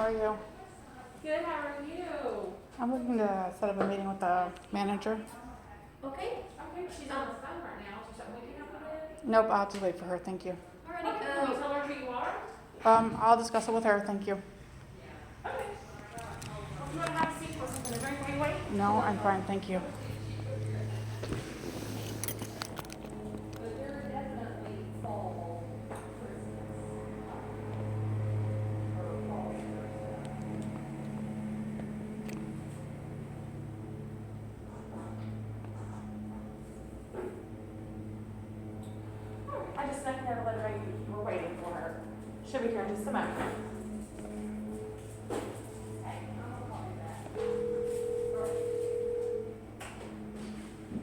are you? Good, how are you? I'm looking to set up a meeting with the manager. Okay, she's on the phone right now. Is there something we can help you with? Nope, I'll have to wait for her, thank you. Alrighty, can you tell her who you are? I'll discuss it with her, thank you. Okay. Well, if you want to have a seat or something to drink while you wait? No, I'm fine, thank you. But they're definitely fall Christmas. Or fall I just snuck in there to let her know you were waiting for her. She'll be here in just a moment.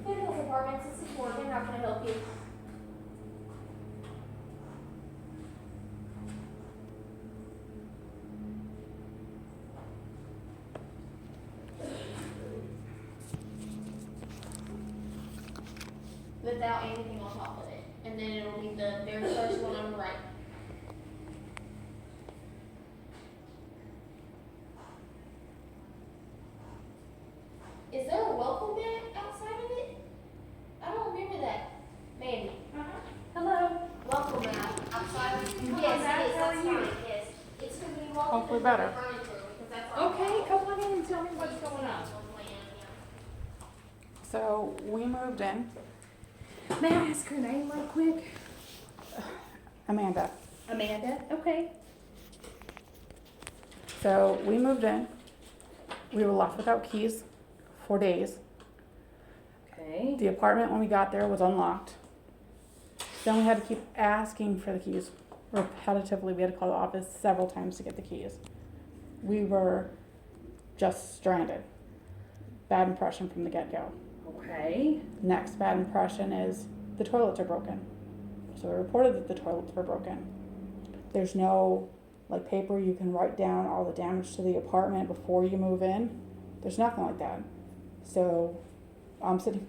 Foothills Apartments, this is Morgan. How can I help you? Without anything on top of it. And then it'll be the very first one on the right. Is there a welcome mat outside of it? I don't remember that. Mandy. Hello. Welcome mat outside of it? Come on, Yes, Matt, it is. how are That's you? fine. Yes. It's going to be welcome. Hopefully better. Furniture, because that's our Okay, come on in and tell me what's going on. So, we moved in, May I ask her name real quick? Amanda. Amanda. Okay. So, we moved in. We were left without keys for days. Okay. The apartment when we got there was unlocked. Then we had to keep asking for the keys repetitively. We had to call the office several times to get the keys. We were just stranded. Bad impression from the get-go. Okay. Next bad impression is the toilets are broken. So we reported that the toilets were broken. There's no like paper you can write down all the damage to the apartment before you move in. There's nothing like that. So I'm sitting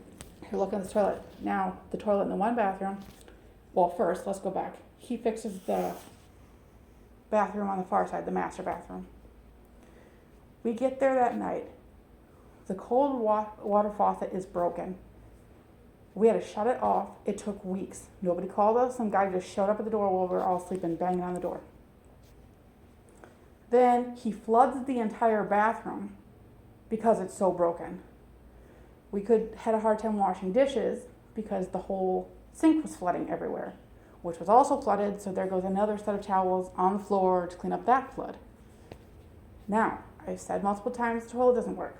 here looking at the toilet. Now the toilet in the one bathroom, well first let's go back. He fixes the bathroom on the far side, the master bathroom. We get there that night. The cold water faucet is broken. We had to shut it off. It took weeks. Nobody called us. Some guy just showed up at the door while we were all sleeping, banging on the door. Then he floods the entire bathroom because it's so broken. We had a hard time washing dishes because the whole sink was flooding everywhere, which was also flooded, so there goes another set of towels on the floor to clean up that flood. Now, I've said multiple times the toilet doesn't work.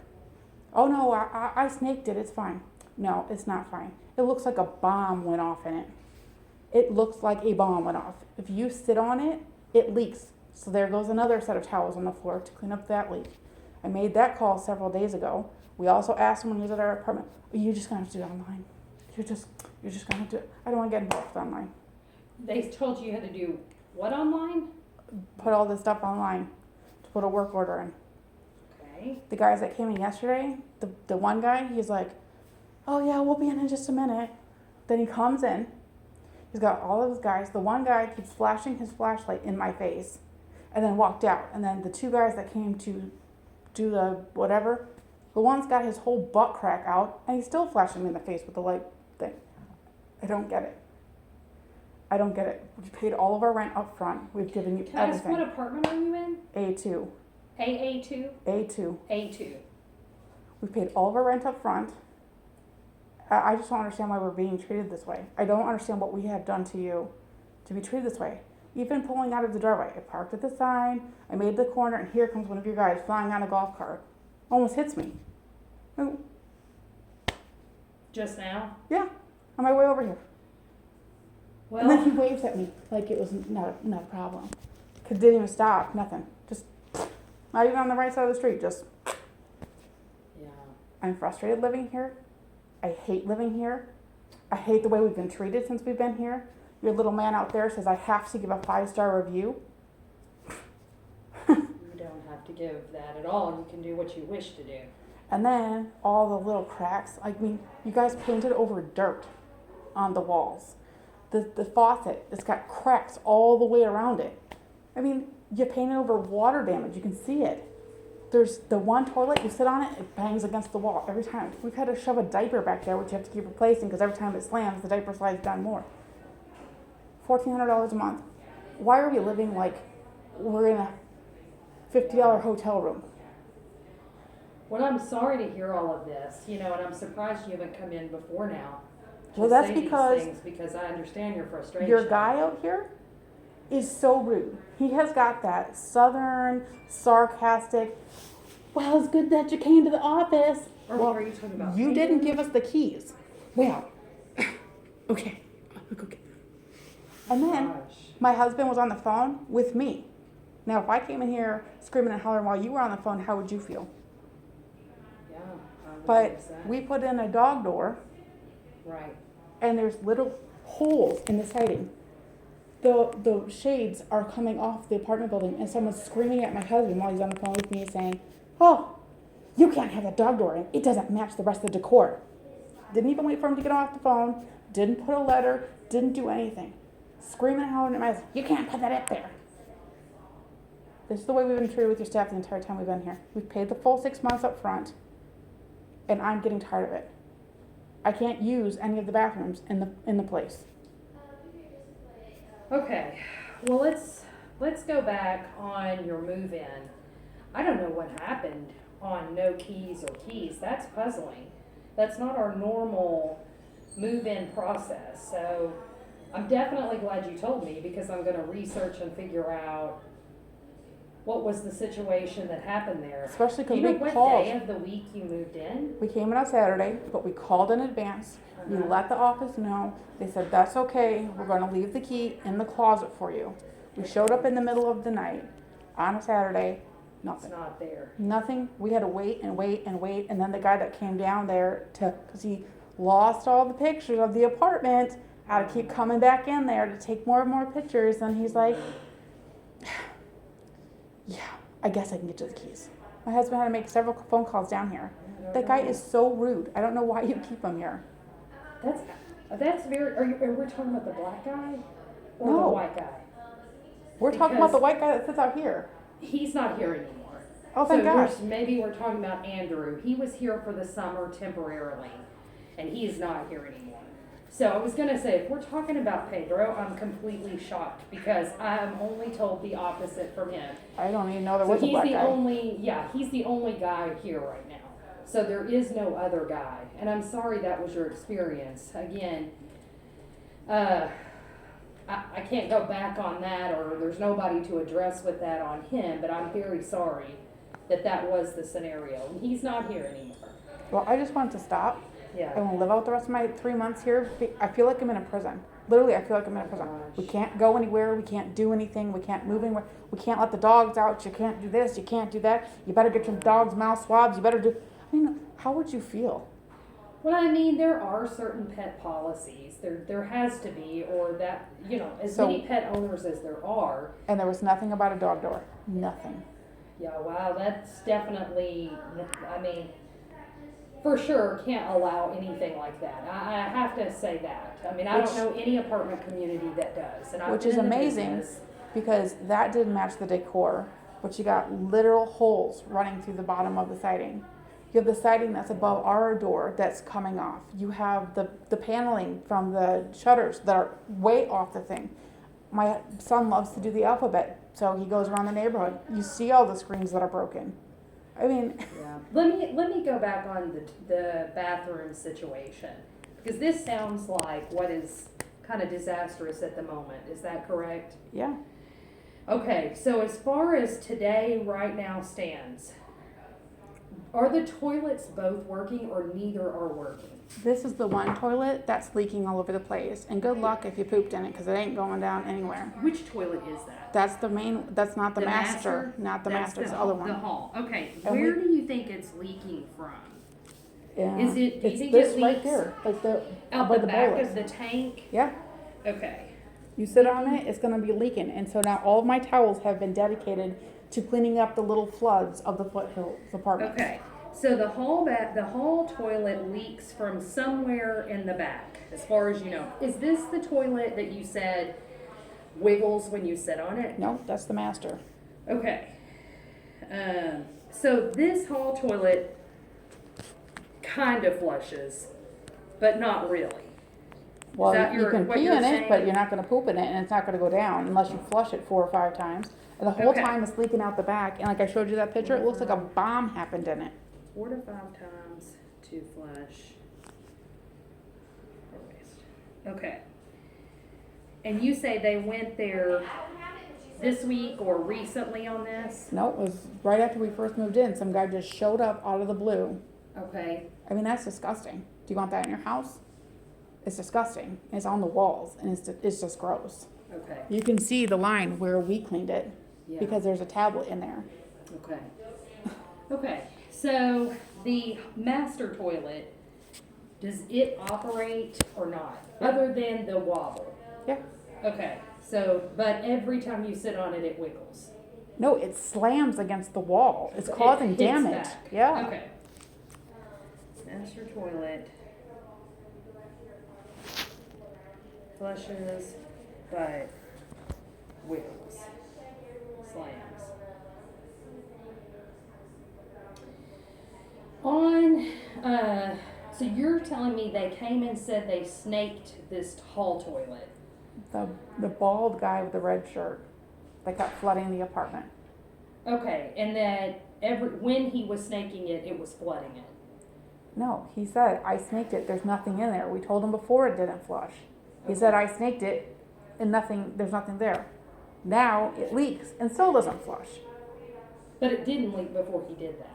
Oh no, I snaked it, it's fine. No, it's not fine. It looks like a bomb went off in it. It looks like a bomb went off. If you sit on it, it leaks. So there goes another set of towels on the floor to clean up that leak. I made that call several days ago. We also asked him when he was at our apartment, you're just gonna have to do it online. You're just gonna have to do it. I don't wanna get involved online. They told you how to do what online? Put all this stuff online to put a work order in. Okay. The guys that came in yesterday, the one guy, he's like, oh yeah, we'll be in just a minute. Then he comes in, he's got all of his guys. The one guy keeps flashing his flashlight in my face and then walked out. And then the two guys that came to do the whatever, the one's got his whole butt crack out and he's still flashing me in the face with the light thing. I don't get it. I don't get it. We paid all of our rent up front. We've given you Can I ask everything. what apartment are you in? A2. AA2? A2. A2. We paid all of our rent up front. I just don't understand why we're being treated this way. I don't understand what we have done to you to be treated this way. Even pulling out of the driveway. I parked at the sign, I made the corner, and here comes one of your guys flying on a golf cart. Almost hits me. Oh, Just now? yeah, on my way over here. Well, And then he waves at me like it was not a problem. Didn't even stop, nothing. Just, not even on the right side of the street, just. yeah. I'm frustrated living here. I hate living here. I hate the way we've been treated since we've been here. Your little man out there says I have to give a 5-star review. You don't have to give that at all. You can do what you wish to do. And then all the little cracks. I mean, you guys painted over dirt on the walls. The faucet, it's got cracks all the way around it. I mean, you painted over water damage. You can see it. There's the one toilet, you sit on it, it bangs against the wall every time. We've had to shove a diaper back there, which you have to keep replacing because every time it slams, the diaper slides down more. $1,400 a month. Why are we living like we're in a $50 hotel room? Well, I'm sorry to hear all of this, you know, and I'm surprised you haven't come in before now. to Well, that's say these because things, because I understand your frustration. your guy out here is so rude. He has got that southern, sarcastic, well, it's good that you came to the office. Or Well, what are you talking about? you didn't give us the keys. Well, okay, I'll go get them. And then Gosh. my husband was on the phone with me. Now, if I came in here screaming and hollering while you were on the phone, how would you feel? Yeah. I would But notice that. we put in a dog door, Right. and there's little holes in the siding. The shades are coming off the apartment building, and someone's screaming at my husband while he's on the phone with me saying, oh, you can't have that dog door in. It doesn't match the rest of the decor. Didn't even wait for him to get off the phone, didn't put a letter, didn't do anything. Screaming and hollering at my husband, you can't put that up there. This is the way we've been treated with your staff the entire time we've been here. We've paid the full 6 months up front, and I'm getting tired of it. I can't use any of the bathrooms in the place. Okay, well, let's go back on your move-in. I don't know what happened on no keys or keys. That's puzzling. That's not our normal move-in process. So I'm definitely glad you told me, because I'm gonna research and figure out what was the situation that happened there. Especially because Do you know we what called. day of the week you moved in? We came in on Saturday, but we called in advance. We Uh-huh. let the office know. They said, that's okay. We're going to leave the key in the closet for you. We showed up in the middle of the night on a Saturday. It's Nothing. not there. Nothing. We had to wait and wait and wait. And then the guy that came down there because he lost all the pictures of the apartment, had to keep coming back in there to take more and more pictures. And he's like, yeah, I guess I can get you the keys. My husband had to make several phone calls down here. That guy is so rude. I don't know why you keep him here. That's very. Are we talking about the black guy or No. the white guy? We're talking about Because- the white guy that sits out here. He's not here anymore. Oh, thank so God. Maybe we're talking about Andrew. He was here for the summer temporarily, and he's not here anymore. So I was gonna say, if we're talking about Pedro, I'm completely shocked, because I'm only told the opposite from him. I don't even know there So was a he's black the guy. he's the only guy here right now. So there is no other guy, and I'm sorry that was your experience. Again, I can't go back on that, or there's nobody to address with that on him, but I'm very sorry that was the scenario. And he's not here anymore. Well, I just want it to stop. I Yeah. want to live out the rest of my 3 months here. I feel like I'm in a prison. Literally, I feel like I'm in a prison. Gosh. We can't go anywhere. We can't do anything. We can't move anywhere. We can't let the dogs out. You can't do this. You can't do that. You better get your dog's mouth swabs. You better do. I mean, how would you feel? Well, I mean, there are certain pet policies. There has to be, or that, you know, as So- many pet owners as there are. And there was nothing about a dog door. Nothing. Yeah, wow, that's definitely, I mean, for sure can't allow anything like that. I have to say that. I mean, I don't Which- know any apartment community that does. And I've Which been is in the amazing. business. Because that didn't match the decor, but you got literal holes running through the bottom of the siding. You have the siding that's above our door that's coming off. You have the paneling from the shutters that are way off the thing. My son loves to do the alphabet, so he goes around the neighborhood. You see all the screens that are broken. I mean, Yeah. Let me go back on the bathroom situation, because this sounds like what is kind of disastrous at the moment. Is that correct? yeah. Okay, so as far as today right now stands, are the toilets both working or neither are working? This is the one toilet that's leaking all over the place. And good luck if you pooped in it, because it ain't going down anywhere. Which toilet is that? That's the main, that's not the master. Not the That's master, it's the other The one. hall. Okay, And where do you think it's leaking from? Yeah. Is it- do you It's think this it right leaks there, like the Out by the back boiler. of the tank? Yeah. Okay. You sit on it, it's gonna be leaking, and so now all of my towels have been dedicated to cleaning up the little floods of the foothills apartment. Okay. So the hall toilet leaks from somewhere in the back, as far as you know. Is this the toilet that you said wiggles when you sit on it? No, that's the master. Okay. So this hall toilet kind of flushes, but not really. Well, that you can what pee you're in it, but saying? you're not gonna poop in it, and it's not gonna go down unless you flush it 4 or 5 times. And the whole Okay. time it's leaking out the back, and like I showed you that picture, it looks like a bomb happened in it. 4 to 5 times to flush. or waste. Okay. And you say they went there this week or recently on this? No, it was right after we first moved in, some guy just showed up out of the blue. Okay. I mean, that's disgusting. Do you want that in your house? It's disgusting. It's on the walls, and it's just gross. Okay. You can see the line where we cleaned it, Yeah. because there's a tablet in there. Okay. Okay. So the master toilet, does it operate or not? Yeah. Other than the wobble? Yeah. Okay. So, but every time you sit on it, it wiggles. No, it slams against the wall. It's It causing hits damage. back. Yeah. Okay. Master toilet flushes, but wiggles, slams. On, so you're telling me they came and said they snaked this hall toilet? The bald guy with the red shirt that kept flooding the apartment. Okay, and that when he was snaking it, it was flooding it. No, he said, I snaked it. There's nothing in there. We told him before it didn't flush. He said, I snaked it and there's nothing there. Now it leaks and still doesn't flush. But it didn't leak before he did that.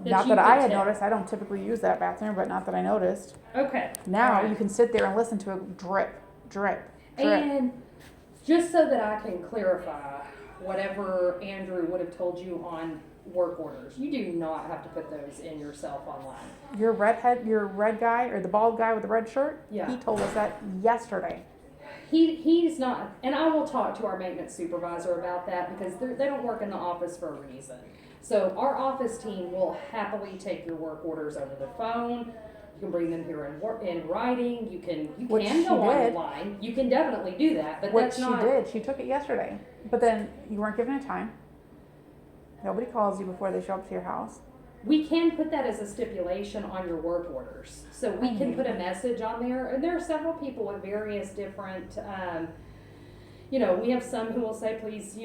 Not you that I could had tell. noticed. I don't typically use that bathroom, but not that I noticed. Okay. Now alright. you can sit there and listen to it drip, drip, drip. And just so that I can clarify, whatever Andrew would have told you on work orders, you do not have to put those in yourself online. Your red guy, or the bald guy with the red shirt, Yeah. he told us that yesterday. He's not, and I will talk to our maintenance supervisor about that because they don't work in the office for a reason. So our office team will happily take your work orders over the phone. You can bring them here in writing. You can Which go she did. online. You can definitely do that, but Which that's she not. did. She took it yesterday. But then you weren't given a time. Nobody calls you before they show up to your house. We can put that as a stipulation on your work orders. So we can Mhm. put a message on there. And there are several people with various different, we have some who will say, please,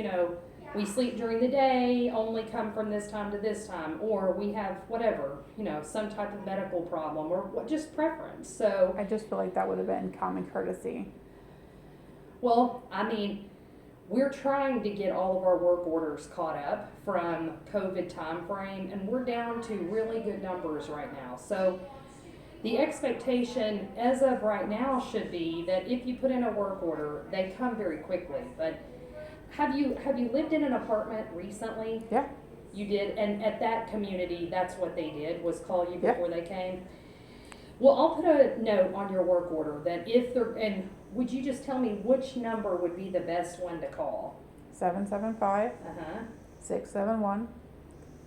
we sleep during the day, only come from this time to this time. Or we have whatever, some type of medical problem or just preference. So, I just feel like that would have been common courtesy. well, we're trying to get all of our work orders caught up from COVID timeframe, and we're down to really good numbers right now. So the expectation as of right now should be that if you put in a work order, they come very quickly. But have you lived in an apartment recently? Yeah. You did, and at that community, that's what they did, was call you Yeah. before they came? Well, I'll put a note on your work order that if they're, and would you just tell me which number would be the best one to call? 775 Uh-huh. 671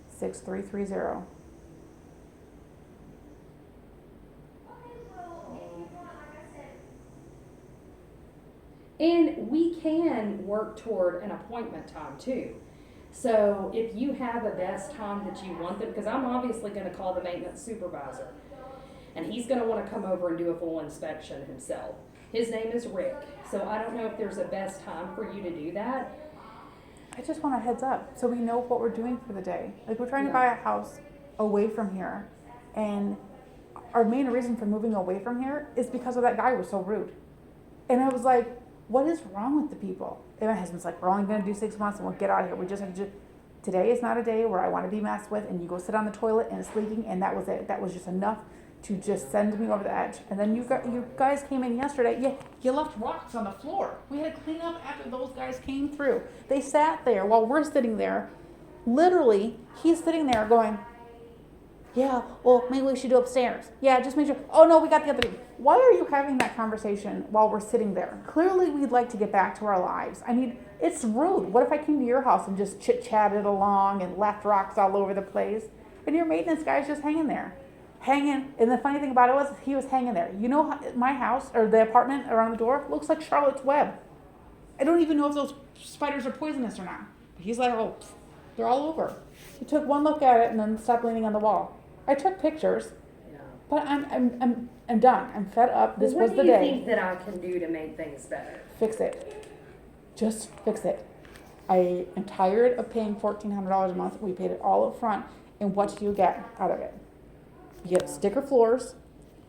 6330. And we can work toward an appointment time too. So if you have a best time that you want them, because I'm obviously gonna call the maintenance supervisor, and he's gonna wanna come over and do a full inspection himself. His name is Rick, so I don't know if there's a best time for you to do that. I just want a heads up so we know what we're doing for the day. Like, we're trying to Yeah. buy a house away from here, and our main reason for moving away from here is because of that guy who was so rude. And I was like, what is wrong with the people? And my husband's like, we're only gonna do 6 months and we'll get out of here. We just have to today is not a day where I wanna be messed with, and you go sit on the toilet and it's leaking, and that was it. That was just enough to just send me over the edge. And then you guys came in yesterday, you left rocks on the floor. We had to clean up after those guys came through. They sat there while we're sitting there. Literally, he's sitting there going, yeah, well, maybe we should do upstairs. Yeah, just make sure. Oh, no, we got the other thing. Why are you having that conversation while we're sitting there? Clearly, we'd like to get back to our lives. I mean, it's rude. What if I came to your house and just chit-chatted along and left rocks all over the place? And your maintenance guy's just hanging there. Hanging. And the funny thing about it was, he was hanging there. You know, my house, or the apartment around the door, looks like Charlotte's Web. I don't even know if those spiders are poisonous or not. He's like, oh, pfft, they're all over. He took one look at it and then stopped leaning on the wall. I took pictures, Yeah. but I'm done. I'm fed up. This Well, was the what do you day. think that I can do to make things better? Fix it. Just fix it. I am tired of paying $1,400 a month. We paid it all up front, and what do you get out of it? You get sticker floors.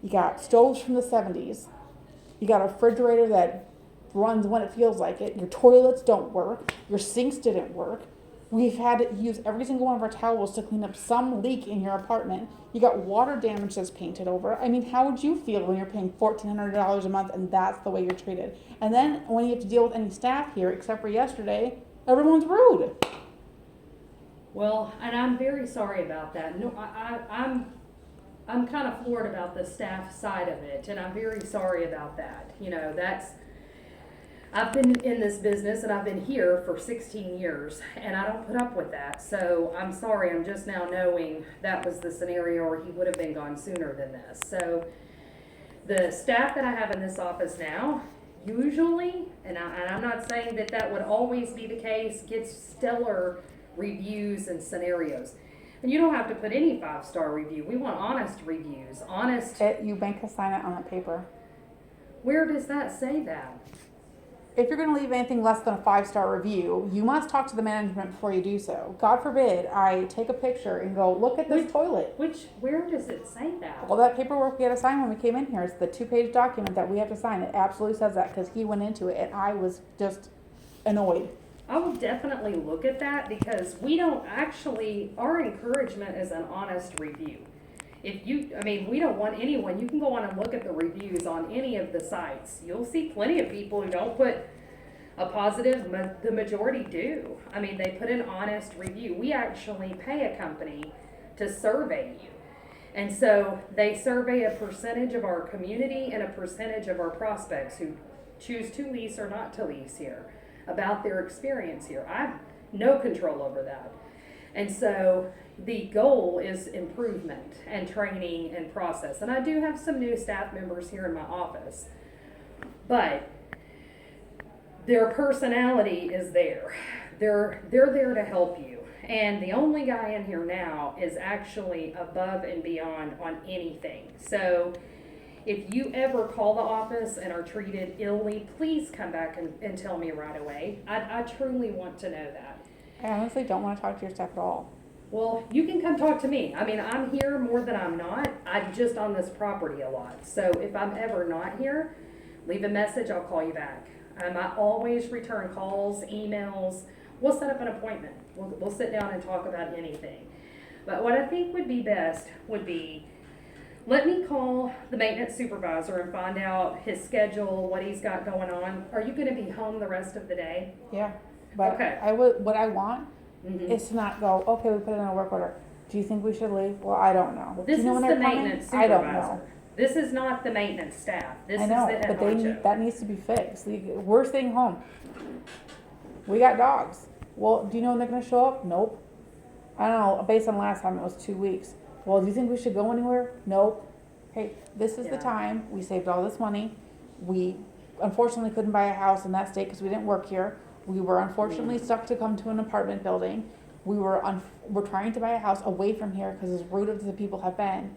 You got stoves from the 70s. You got a refrigerator that runs when it feels like it. Your toilets don't work. Your sinks didn't work. We've had to use every single one of our towels to clean up some leak in your apartment. You got water damage that's painted over. I mean, how would you feel when you're paying $1,400 a month and that's the way you're treated? And then when you have to deal with any staff here, except for yesterday, everyone's rude. Well, and I'm very sorry about that. No, I'm kind of floored about the staff side of it, and I'm very sorry about that. You know, I've been in this business and I've been here for 16 years, and I don't put up with that. So I'm sorry, I'm just now knowing that was the scenario, or he would have been gone sooner than this. So the staff that I have in this office now, usually, and I'm not saying that that would always be the case, gets stellar reviews and scenarios. And you don't have to put any 5-star review. We want honest reviews. Honest. You make us sign it on a paper. Where does that say that? If you're going to leave anything less than a 5-star review, you must talk to the management before you do so. God forbid I take a picture and go, look at this toilet. Where does it say that? Well, that paperwork we had to sign when we came in here is the 2-page document that we have to sign. It absolutely says that because he went into it and I was just annoyed. I will definitely look at that, because we don't actually, our encouragement is an honest review. We don't want anyone, you can go on and look at the reviews on any of the sites. You'll see plenty of people who don't put a positive, the majority do. I mean, they put an honest review. We actually pay a company to survey you. And so they survey a percentage of our community and a percentage of our prospects who choose to lease or not to lease here, about their experience here. I have no control over that. And so the goal is improvement and training and process. And I do have some new staff members here in my office, but their personality is there. They're there to help you. And the only guy in here now is actually above and beyond on anything. So if you ever call the office and are treated illy, please come back and tell me right away. I truly want to know that. I honestly don't want to talk to your staff at all. Well, you can come talk to me. I mean, I'm here more than I'm not. I'm just on this property a lot. So if I'm ever not here, leave a message, I'll call you back. I always return calls, emails. We'll set up an appointment. We'll sit down and talk about anything. But what I think would be best would be, let me call the maintenance supervisor and find out his schedule, what he's got going on. Are you going to be home the rest of the day? Yeah. But Okay. what I want is to not go, okay, we put it in a work order. Do you think we should leave? Well, I don't know. Well, Do this you know is when the they're coming? maintenance I supervisor. don't know. This is not the maintenance staff. This I know, is the head but honcho. that needs to be fixed. We're staying home. We got dogs. Well, do you know when they're going to show up? Nope. I don't know. Based on last time, it was 2 weeks. Well, do you think we should go anywhere? Nope. Hey, this is the Yeah. time. We saved all this money. We unfortunately couldn't buy a house in that state because we didn't work here. We were unfortunately stuck to come to an apartment building. We're trying to buy a house away from here because as rude as the people have been.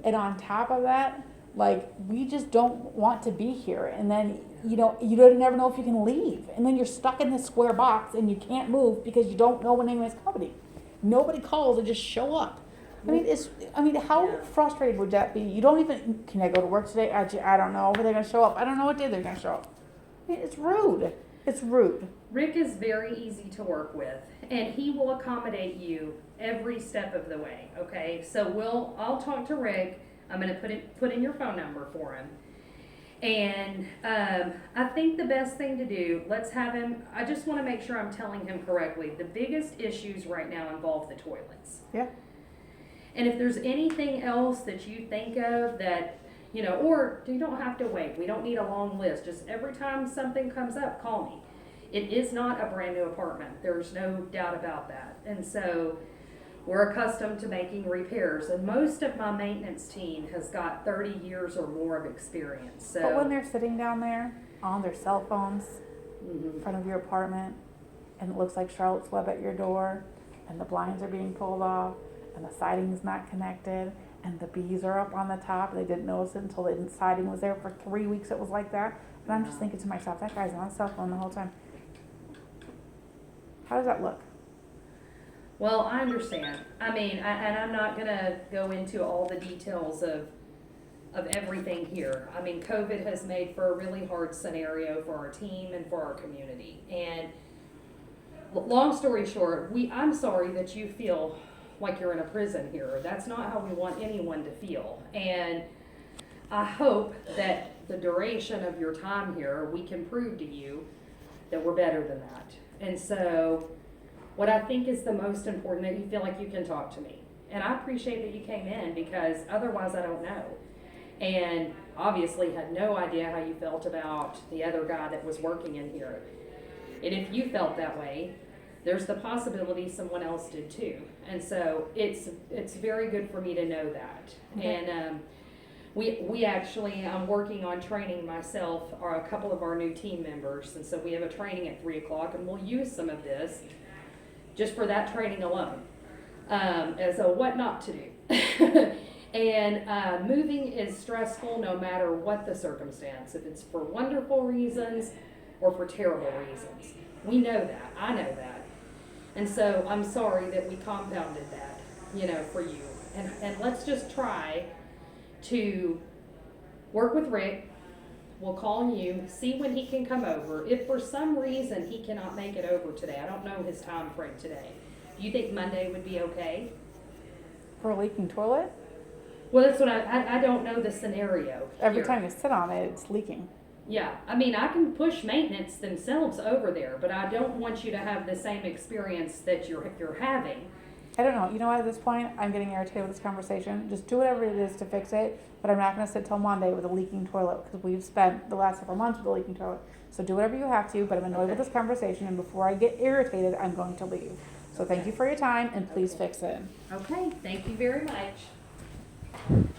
And on top of that, like, we just don't want to be here. And then, you don't never know if you can leave. And then you're stuck in this square box and you can't move because you don't know when anyone's coming. Nobody calls and just show up. How frustrated would that be? You don't even, can I go to work today? I don't know. Are they going to show up? I don't know what day they're going to show up. I mean, it's rude. It's rude. Rick is very easy to work with, and he will accommodate you every step of the way, okay? So I'll talk to Rick. I'm going to put in your phone number for him. And I think the best thing to do, let's have him, I just want to make sure I'm telling him correctly. The biggest issues right now involve the toilets. Yeah. And if there's anything else that you think of that, or you don't have to wait. We don't need a long list. Just every time something comes up, call me. It is not a brand new apartment. There's no doubt about that. And so we're accustomed to making repairs. And most of my maintenance team has got 30 years or more of experience. So, But when they're sitting down there on their cell phones, Mhm. in front of your apartment, and it looks like Charlotte's Web at your door, and the blinds are being pulled off, and the siding's not connected, and the bees are up on the top, and they didn't notice it until the siding was there for 3 weeks, it was like that. And I'm just thinking to myself, that guy's on his cell phone the whole time. How does that look? Well, I understand. I mean, and I'm not gonna go into all the details of everything here. I mean, COVID has made for a really hard scenario for our team and for our community. And long story short, I'm sorry that you feel like you're in a prison here. That's not how we want anyone to feel. And I hope that the duration of your time here, we can prove to you that we're better than that. And so, what I think is the most important, that you feel like you can talk to me. And I appreciate that you came in, because otherwise I don't know. And obviously had no idea how you felt about the other guy that was working in here. And if you felt that way, there's the possibility someone else did too. And so it's very good for me to know that. Okay. And we actually, I'm working on training myself or a couple of our new team members. And so we have a training at 3:00, and we'll use some of this just for that training alone, as a what not to do. And moving is stressful no matter what the circumstance, if it's for wonderful reasons or for terrible reasons. We know that, I know that. And so I'm sorry that we compounded that, for you. And let's just try to work with Rick. We'll call you, see when he can come over. If for some reason he cannot make it over today, I don't know his time frame today. Do you think Monday would be okay? For a leaking toilet? Well, that's what I don't know the scenario. Every here. time you sit on it, it's leaking. Yeah, I mean, I can push maintenance themselves over there, but I don't want you to have the same experience that you're having. I don't know. You know what? At this point, I'm getting irritated with this conversation. Just do whatever it is to fix it, but I'm not going to sit till Monday with a leaking toilet, because we've spent the last several months with a leaking toilet. So do whatever you have to, but I'm annoyed with this conversation, and before I get irritated, I'm going to leave. So thank you for your time, and please fix it. Okay, thank you very much.